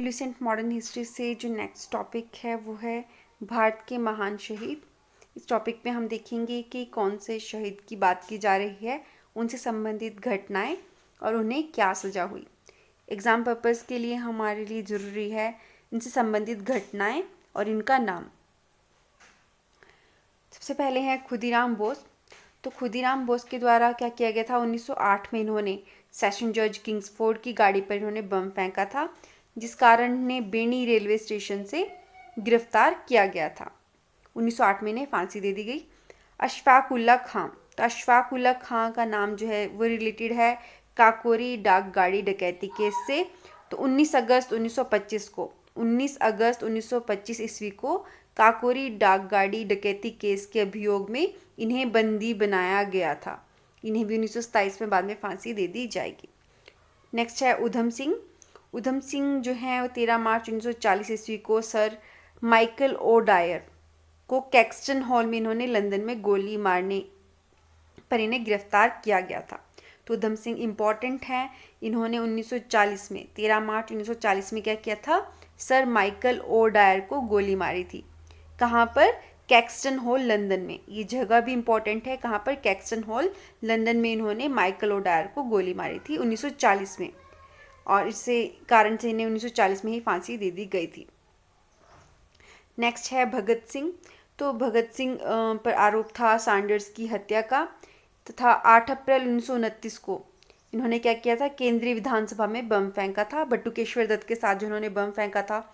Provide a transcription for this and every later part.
Recent modern history से जो next topic है वो है भारत के महान शहीद। इस टॉपिक में हम देखेंगे कि कौन से शहीद की बात की जा रही है, उनसे संबंधित घटनाएं और उन्हें क्या सज़ा हुई। एग्ज़ाम पर्पज़ के लिए हमारे लिए ज़रूरी है इनसे संबंधित घटनाएं और इनका नाम। सबसे पहले है खुदीराम बोस। तो खुदीराम बोस के द्वारा क्या किया गया था, 1908 में इन्होंने सेशन जज किंग्सफोर्ड की गाड़ी पर इन्होंने बम फेंका था, जिस कारण इन्हें बेनी रेलवे स्टेशन से गिरफ्तार किया गया था। 1908 में इन्हें फांसी दे दी गई। अशफाक उल्ला खां। तो अशफाक उल्ला खां का नाम जो है वो रिलेटेड है काकोरी डाक गाड़ी डकैती केस से। तो 19 अगस्त 1925 ईस्वी को काकोरी डाक गाड़ी डकैती केस के अभियोग में इन्हें बंदी बनाया गया था। इन्हें भी 1927 में बाद में फांसी दे दी जाएगी। नेक्स्ट है उधम सिंह। उधम सिंह जो है वो 13 मार्च 1940 ईस्वी को सर माइकल ओ डायर को कैक्सटन हॉल में इन्होंने लंदन में गोली मारने पर इन्हें गिरफ्तार किया गया था। तो उधम सिंह इम्पॉर्टेंट है। इन्होंने 1940 में 13 मार्च 1940 में क्या किया था, सर माइकल ओ डायर को गोली मारी थी। कहाँ पर? कैक्सटन हॉल लंदन में। ये जगह भी इम्पॉर्टेंट है, कहाँ पर? कैक्सटन हॉल लंदन में इन्होंने माइकल ओ डायर को गोली मारी थी 1940 में, और इससे कारण से इन्हें 1940 में ही फांसी दे दी गई थी। नेक्स्ट है भगत सिंह। तो भगत सिंह पर आरोप था सैंडर्स की हत्या का, तथा 8 अप्रैल 1929 को इन्होंने क्या किया था, केंद्रीय विधानसभा में बम फेंका था। बटुकेश्वर दत्त के साथ जो उन्होंने बम फेंका था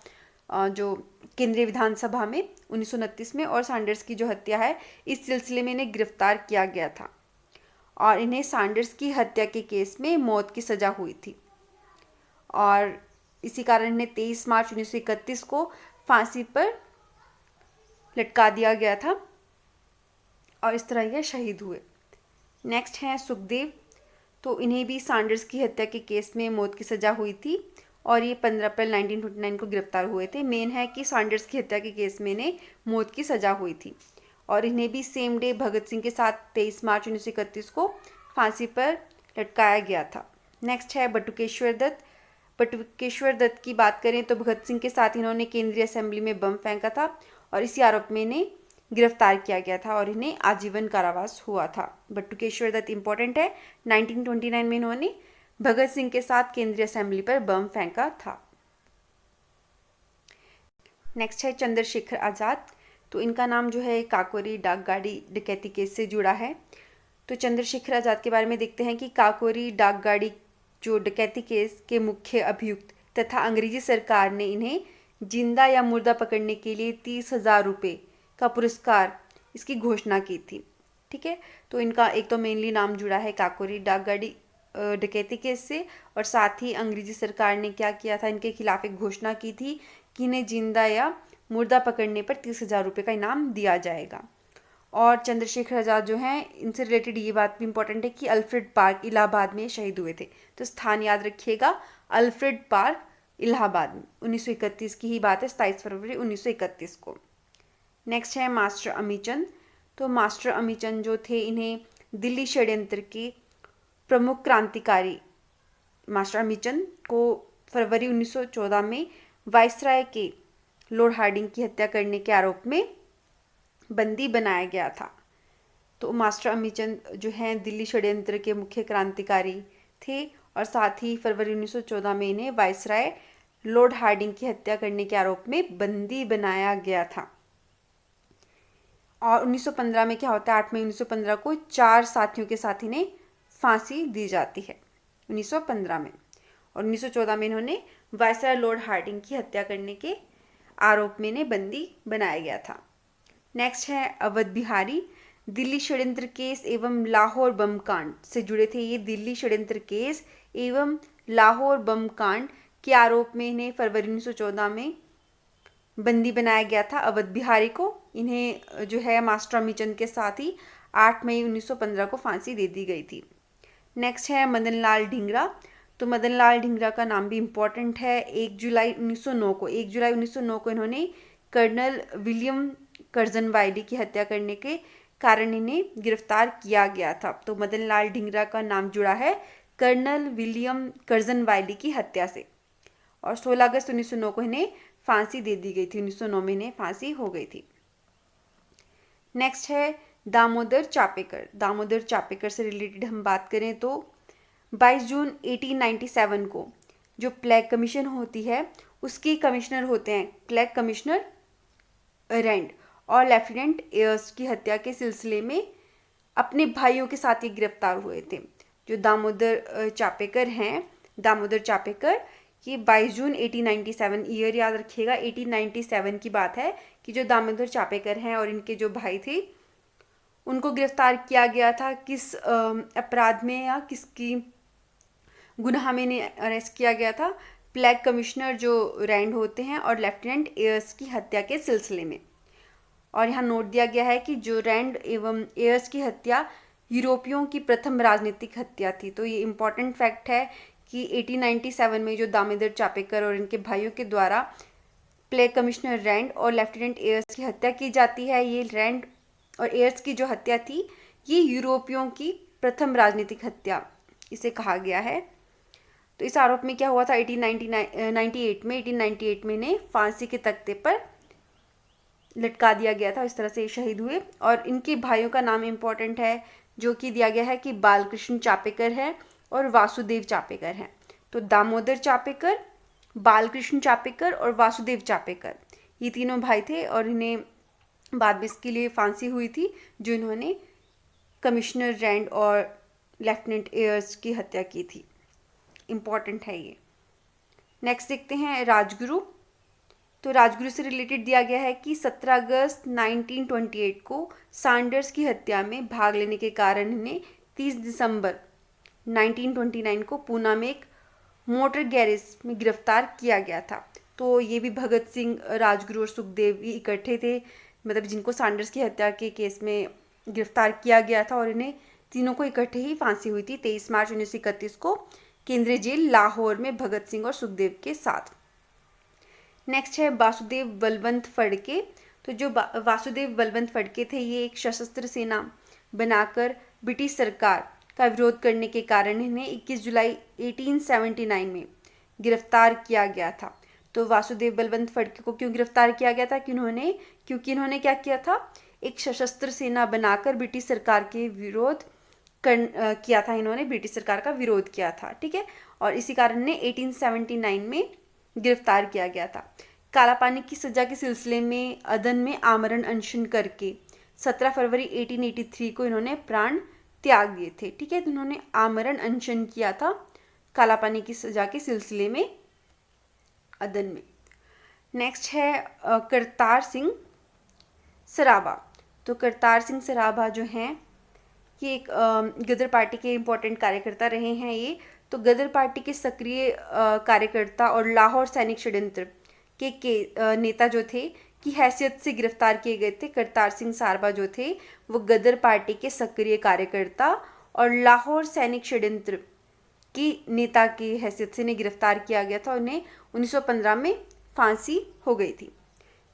जो केंद्रीय विधानसभा में 1929 में, और सैंडर्स की जो हत्या है इस सिलसिले में इन्हें गिरफ्तार किया गया था और इन्हें सैंडर्स की हत्या के केस में मौत की सज़ा हुई थी, और इसी कारण इन्हें 23 मार्च 1931 को फांसी पर लटका दिया गया था और इस तरह ये शहीद हुए। नेक्स्ट हैं सुखदेव। तो इन्हें भी सैंडर्स की हत्या के केस में मौत की सज़ा हुई थी और ये 15 अप्रैल 1929 को गिरफ्तार हुए थे। मेन है कि सैंडर्स की हत्या के केस में इन्हें मौत की सज़ा हुई थी और इन्हें भी सेम डे भगत सिंह के साथ 23 मार्च 1931 को फांसी पर लटकाया गया था। नेक्स्ट है बटुकेश्वर दत्त। बटुकेश्वर दत्त की बात करें तो भगत सिंह के साथ इन्होंने केंद्रीय असेंबली में बम फेंका था और इसी आरोप में इन्हें गिरफ्तार किया गया था और इन्हें आजीवन कारावास हुआ था। बटुकेश्वर दत्त इंपॉर्टेंट है, 1929 में इन्होंने भगत सिंह के साथ केंद्रीय असेंबली पर बम फेंका था। नेक्स्ट है चंद्रशेखर आज़ाद। तो इनका नाम जो है काकोरी डाक गाड़ी डकैती केस से जुड़ा है। तो चंद्रशेखर आज़ाद के बारे में देखते हैं कि काकोरी डाक गाड़ी जो डकैती केस के मुख्य अभियुक्त तथा अंग्रेजी सरकार ने इन्हें जिंदा या मुर्दा पकड़ने के लिए 30,000 रुपये का पुरस्कार इसकी घोषणा की थी। ठीक है, तो इनका एक तो मेनली नाम जुड़ा है काकोरी डाक गाड़ी डकैती केस से, और साथ ही अंग्रेजी सरकार ने क्या किया था, इनके खिलाफ एक घोषणा की थी कि इन्हें जिंदा या मुर्दा पकड़ने पर 30,000 रुपये का इनाम दिया जाएगा। और चंद्रशेखर आज़ाद जो हैं, इनसे रिलेटेड ये बात भी इंपॉर्टेंट है कि अल्फ्रेड पार्क इलाहाबाद में शहीद हुए थे। तो स्थान याद रखिएगा, अल्फ्रेड पार्क इलाहाबाद में 1931 की ही बात है, 27 फरवरी 1931 को। नेक्स्ट है मास्टर अमीचंद। तो मास्टर अमीचंद जो थे, इन्हें दिल्ली षड्यंत्र के प्रमुख क्रांतिकारी मास्टर अमीचंद को फरवरी 1914 में वायसराय के लॉर्ड हार्डिंग की हत्या करने के आरोप में बंदी बनाया गया था। तो मास्टर अमीचंद जो हैं दिल्ली षड्यंत्र के मुख्य क्रांतिकारी थे और साथ ही फरवरी 1914 में इन्हें वायसराय लॉर्ड हार्डिंग की हत्या करने के आरोप में बंदी बनाया गया था। और 1915 में क्या होता है, 8 मई 1915 को 4 साथियों के साथ इन्हें फांसी दी जाती है 1915 में, और 1914 में इन्होंने वायसराय लॉर्ड हार्डिंग की हत्या करने के आरोप में इन्हें बंदी बनाया गया था। नेक्स्ट है अवध बिहारी। दिल्ली षड्यंत्र केस एवं लाहौर बम कांड से जुड़े थे ये। दिल्ली षड्यंत्र केस एवं लाहौर बम कांड के आरोप में इन्हें फरवरी 1914 में बंदी बनाया गया था अवध बिहारी को। इन्हें जो है मास्टर अमीचंद के साथ ही 8 मई 1915 को फांसी दे दी गई थी। नेक्स्ट है मदन लाल ढींगरा। तो मदन लाल ढींगरा का नाम भी इम्पॉर्टेंट है। 1 जुलाई 1909 को इन्होंने कर्नल विलियम कर्जनवाइली की हत्या करने के कारण इन्हें गिरफ्तार किया गया था। तो मदन लाल ढींगरा का नाम जुड़ा है कर्नल विलियम कर्जनवाइली की हत्या से, और 16 अगस्त 1909 को इन्हें फांसी दे दी गई थी। 1909 में इन्हें फांसी हो गई थी। नेक्स्ट है दामोदर चापेकर। दामोदर चापेकर से रिलेटेड हम बात करें तो 22 जून 1897 को जो प्लेग कमीशन होती है उसके कमिश्नर होते हैं प्लेग कमिश्नर रैंड, और लेफ्टिनेंट एयर्स की हत्या के सिलसिले में अपने भाइयों के साथ ये गिरफ्तार हुए थे। जो दामोदर चापेकर हैं, दामोदर चापेकर, ये 22 जून 1897, ईयर याद रखिएगा 1897 की बात है कि जो दामोदर चापेकर हैं और इनके जो भाई थे उनको गिरफ्तार किया गया था। किस अपराध में या किसकी गुनाह में इन्हें अरेस्ट किया गया था? प्लेग कमिश्नर जो रैंड होते हैं और लेफ्टिनेंट एयर्स की हत्या के सिलसिले में। और यहाँ नोट दिया गया है कि जो रैंड एवं एयर्स की हत्या यूरोपियों की प्रथम राजनीतिक हत्या थी। तो ये इम्पॉर्टेंट फैक्ट है कि 1897 में जो दामोदर चापेकर और इनके भाइयों के द्वारा प्लेग कमिश्नर रैंड और लेफ्टिनेंट एयर्स की हत्या की जाती है। ये रैंड और एयर्स की जो हत्या थी ये यूरोपियों की प्रथम राजनीतिक हत्या इसे कहा गया है। तो इस आरोप में क्या हुआ था? 1898 में इन्हें फांसी के तख्ते पर लटका दिया गया था। इस तरह से ये शहीद हुए। और इनके भाइयों का नाम इम्पोर्टेंट है जो कि दिया गया है कि बालकृष्ण चापेकर है और वासुदेव चापेकर हैं। तो दामोदर चापेकर, बालकृष्ण चापेकर और वासुदेव चापेकर, ये तीनों भाई थे और इन्हें बाद में इसके लिए फांसी हुई थी जो इन्होंने कमिश्नर रैंड और लेफ्टिनेंट एयर्स की हत्या की थी। इम्पॉर्टेंट है ये। नेक्स्ट देखते हैं राजगुरु। तो राजगुरु से रिलेटेड दिया गया है कि 17 अगस्त 1928 को सैंडर्स की हत्या में भाग लेने के कारण इन्हें 30 दिसंबर 1929 को पूना में एक मोटर गैरेज में गिरफ्तार किया गया था। तो ये भी भगत सिंह, राजगुरु और सुखदेव ये इकट्ठे थे, मतलब जिनको सैंडर्स की हत्या के केस में गिरफ्तार किया गया था और इन्हें तीनों को इकट्ठे ही फांसी हुई थी 23 मार्च 1931 को केंद्रीय जेल लाहौर में भगत सिंह और सुखदेव के साथ। नेक्स्ट है वासुदेव बलवंत फड़के। तो जो वासुदेव बलवंत फड़के थे ये एक सशस्त्र सेना बनाकर ब्रिटिश सरकार का विरोध करने के कारण इन्हें 21 जुलाई 1879 में गिरफ्तार किया गया था। तो वासुदेव बलवंत फड़के को क्यों गिरफ्तार किया गया था? क्योंकि इन्होंने क्या किया था? एक सशस्त्र सेना बनाकर ब्रिटिश सरकार के विरोध किया था। इन्होंने ब्रिटिश सरकार का विरोध किया था, ठीक है। और इसी कारण ने 1879 में गिरफ्तार किया गया था। काला पानी की सजा के सिलसिले में अदन में आमरण अनशन करके 17 फरवरी 1883 को इन्होंने प्राण त्याग दिए थे, ठीक है। तो इन्होंने आमरण अनशन किया था काला पानी की सजा के सिलसिले में अदन में। नेक्स्ट है करतार सिंह सराभा। तो करतार सिंह सराभा जो हैं ये एक गदर पार्टी के इम्पोर्टेंट कार्यकर्ता रहे हैं ये। तो गदर पार्टी के सक्रिय कार्यकर्ता और लाहौर सैनिक षड्यंत्र के नेता जो थे की हैसियत से गिरफ्तार किए गए थे। करतार सिंह सराभा जो थे वो गदर पार्टी के सक्रिय कार्यकर्ता और लाहौर सैनिक षड्यंत्र की नेता की हैसियत से इन्हें गिरफ्तार किया गया था और उन्हें 1915 में फांसी हो गई थी।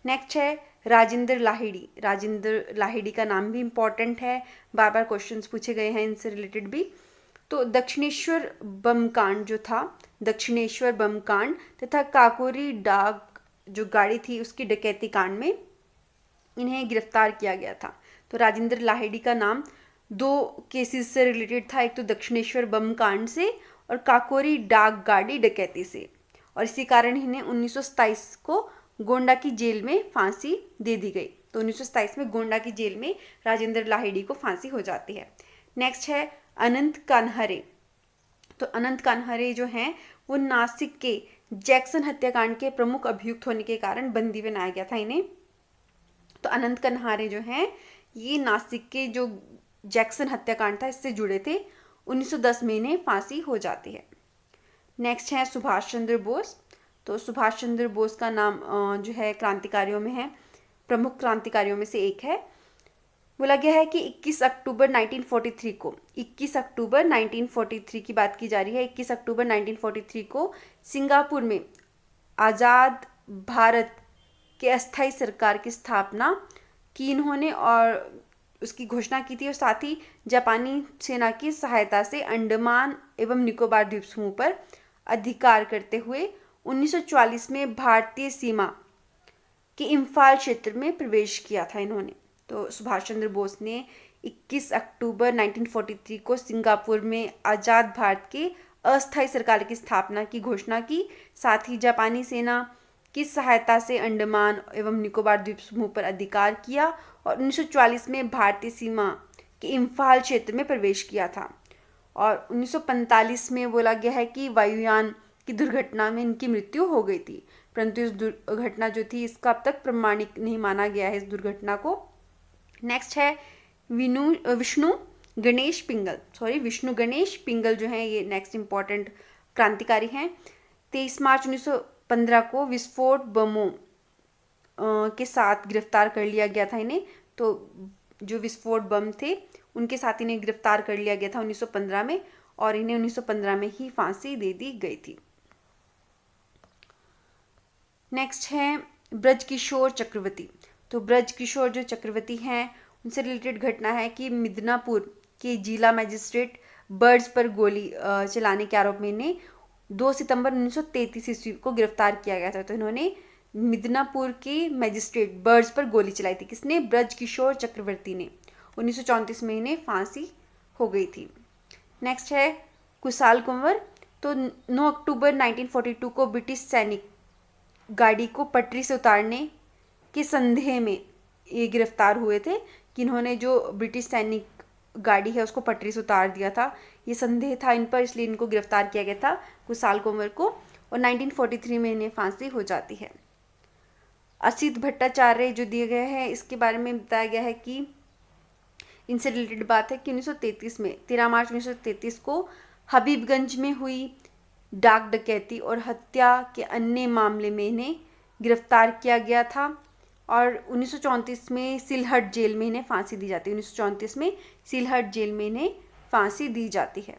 नेक्स्ट है राजेंद्र लाहिड़ी। राजेंद्र लाहिड़ी का नाम भी इम्पॉर्टेंट है, बार बार क्वेश्चंस पूछे गए हैं इनसे रिलेटेड भी। तो दक्षिणेश्वर बम कांड जो था, दक्षिणेश्वर बम कांड तथा काकोरी डाक जो गाड़ी थी उसकी डकैती कांड में इन्हें गिरफ्तार किया गया था। तो राजेंद्र लाहिड़ी का नाम दो केसेस से रिलेटेड था, एक तो दक्षिणेश्वर बम कांड से और काकोरी डाक गाड़ी डकैती से। और इसी कारण इन्हें 1927 को गोंडा की जेल में फांसी दे दी गई। तो 1927 में गोंडा की जेल में राजेंद्र लाहिड़ी को फांसी हो जाती है। नेक्स्ट है अनंत कान्हरे। तो अनंत कान्हरे जो हैं वो नासिक के जैक्सन हत्याकांड के प्रमुख अभियुक्त होने के कारण बंदी बनाया गया था इन्हें। तो अनंत कान्हरे जो हैं ये नासिक के जो जैक्सन हत्याकांड था इससे जुड़े थे। 1910 में इन्हें फांसी हो जाती है। नेक्स्ट है सुभाष चंद्र बोस। तो सुभाष चंद्र बोस का नाम जो है क्रांतिकारियों में है, प्रमुख क्रांतिकारियों में से एक है। बोला गया है कि 21 अक्टूबर 1943 को, 21 अक्टूबर 1943 की बात की जा रही है, 21 अक्टूबर 1943 को सिंगापुर में आज़ाद भारत के अस्थायी सरकार की स्थापना की इन्होंने और उसकी घोषणा की थी। और साथ ही जापानी सेना की सहायता से अंडमान एवं निकोबार द्वीप समूह पर अधिकार करते हुए 1944 में भारतीय सीमा के इम्फाल क्षेत्र में प्रवेश किया था इन्होंने। तो सुभाष चंद्र बोस ने 21 अक्टूबर 1943 को सिंगापुर में आज़ाद भारत के अस्थायी सरकार की स्थापना की घोषणा की। साथ ही जापानी सेना की सहायता से अंडमान एवं निकोबार द्वीप समूह पर अधिकार किया और 1944 में भारतीय सीमा के इम्फाल क्षेत्र में प्रवेश किया था। और 1945 में बोला गया है कि वायुयान की दुर्घटना में इनकी मृत्यु हो गई थी, परंतु इस दुर्घटना जो थी इसका अब तक प्रमाणिक नहीं माना गया है इस दुर्घटना को। नेक्स्ट है विष्णु गणेश पिंगल जो हैं ये नेक्स्ट इंपॉर्टेंट क्रांतिकारी हैं। 23 मार्च 1915 को विस्फोट बमों के साथ गिरफ्तार कर लिया गया था इन्हें। तो जो विस्फोट बम थे उनके साथ इन्हें गिरफ्तार कर लिया गया था 1915 में और इन्हें 1915 में ही फांसी दे दी गई थी। नेक्स्ट है ब्रजकिशोर चक्रवर्ती। तो ब्रजकिशोर जो चक्रवर्ती हैं उनसे रिलेटेड घटना है कि मिदनापुर के जिला मजिस्ट्रेट बर्ड्स पर गोली चलाने के आरोप में इन्हें 2 सितंबर 1933 ईस्वी को गिरफ्तार किया गया था। तो इन्होंने मिदनापुर के मजिस्ट्रेट बर्ड्स पर गोली चलाई थी। किसने? ब्रजकिशोर चक्रवर्ती ने। 1934 में इन्हें फांसी हो गई थी। नेक्स्ट है कुशाल कुंवर। तो 9 अक्टूबर 1942 को ब्रिटिश सैनिक गाड़ी को पटरी से उतारने के संदेह में ये गिरफ्तार हुए थे कि इन्होंने जो ब्रिटिश सैनिक गाड़ी है उसको पटरी से उतार दिया था। ये संदेह था इन पर, इसलिए इनको गिरफ्तार किया गया था कुशाल कुंवर को और 1943 में इन्हें फांसी हो जाती है। असित भट्टाचार्य जो दिए गए हैं इसके बारे में बताया गया है कि इनसे रिलेटेड बात है कि 1933 में 13 मार्च 1933 को हबीबगंज में हुई डाक डकैती और हत्या के अन्य मामले में इन्हें गिरफ्तार किया गया था और 1934 में सिलहट जेल में इन्हें फांसी दी जाती है। 1934 में सिलहट जेल में इन्हें फांसी दी जाती है।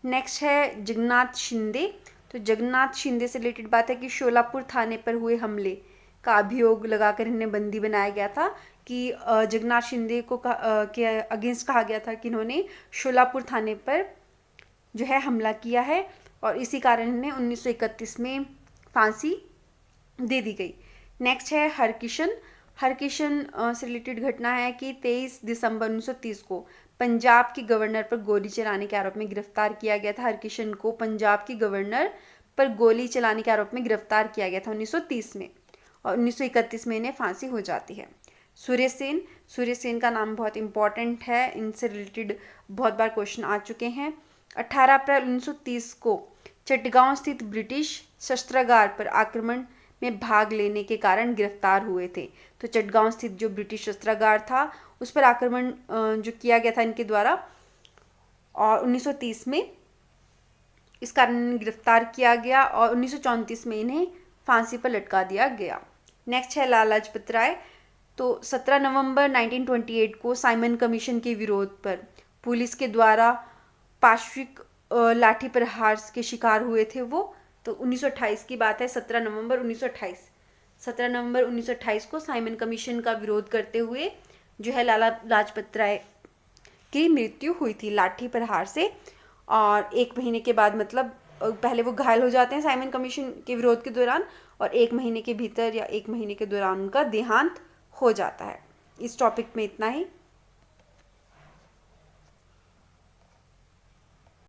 नेक्स्ट है जगन्नाथ शिंदे। तो जगन्नाथ शिंदे से रिलेटेड बात है कि शोलापुर थाने पर हुए हमले का अभियोग लगाकर इन्हें बंदी बनाया गया था कि जगन्नाथ शिंदे को के अगेंस्ट कहा गया था कि इन्होंने शोलापुर थाने पर जो है हमला किया है और इसी कारण इन्हें 1931 में फांसी दे दी गई। नेक्स्ट है हरकिशन से रिलेटेड घटना है कि 23 दिसंबर 1930 को पंजाब के गवर्नर पर गोली चलाने के आरोप में गिरफ्तार किया गया था। हरकिशन को पंजाब के गवर्नर पर गोली चलाने के आरोप में गिरफ्तार किया गया था 1930 में और 1931 में इन्हें फांसी हो जाती है। सूर्य सेन का नाम बहुत इंपॉर्टेंट है, इनसे रिलेटेड बहुत बार क्वेश्चन आ चुके हैं। 18 अप्रैल 1930 को चटगांव स्थित ब्रिटिश शस्त्रागार पर आक्रमण में भाग लेने के कारण गिरफ्तार हुए थे। तो चटगांव स्थित जो ब्रिटिश शस्त्रागार था उस पर आक्रमण जो किया गया था इनके द्वारा और 1930 में इस कारण गिरफ्तार किया गया और 1934 में इन्हें फांसी पर लटका दिया गया। नेक्स्ट है लाला लाजपत राय। तो 17 नवंबर 1928 को साइमन कमीशन के विरोध पर पुलिस के द्वारा पाशविक लाठी प्रहार के शिकार हुए थे वो। तो 1928 की बात है, 17 नवंबर 1928 को साइमन कमीशन का विरोध करते हुए जो है लाला लाजपत राय की मृत्यु हुई थी लाठी प्रहार से। और 1 महीने के बाद, मतलब पहले वो घायल हो जाते हैं साइमन कमीशन के विरोध के दौरान और 1 महीने के भीतर या 1 महीने के दौरान उनका देहांत हो जाता है। इस टॉपिक में इतना ही।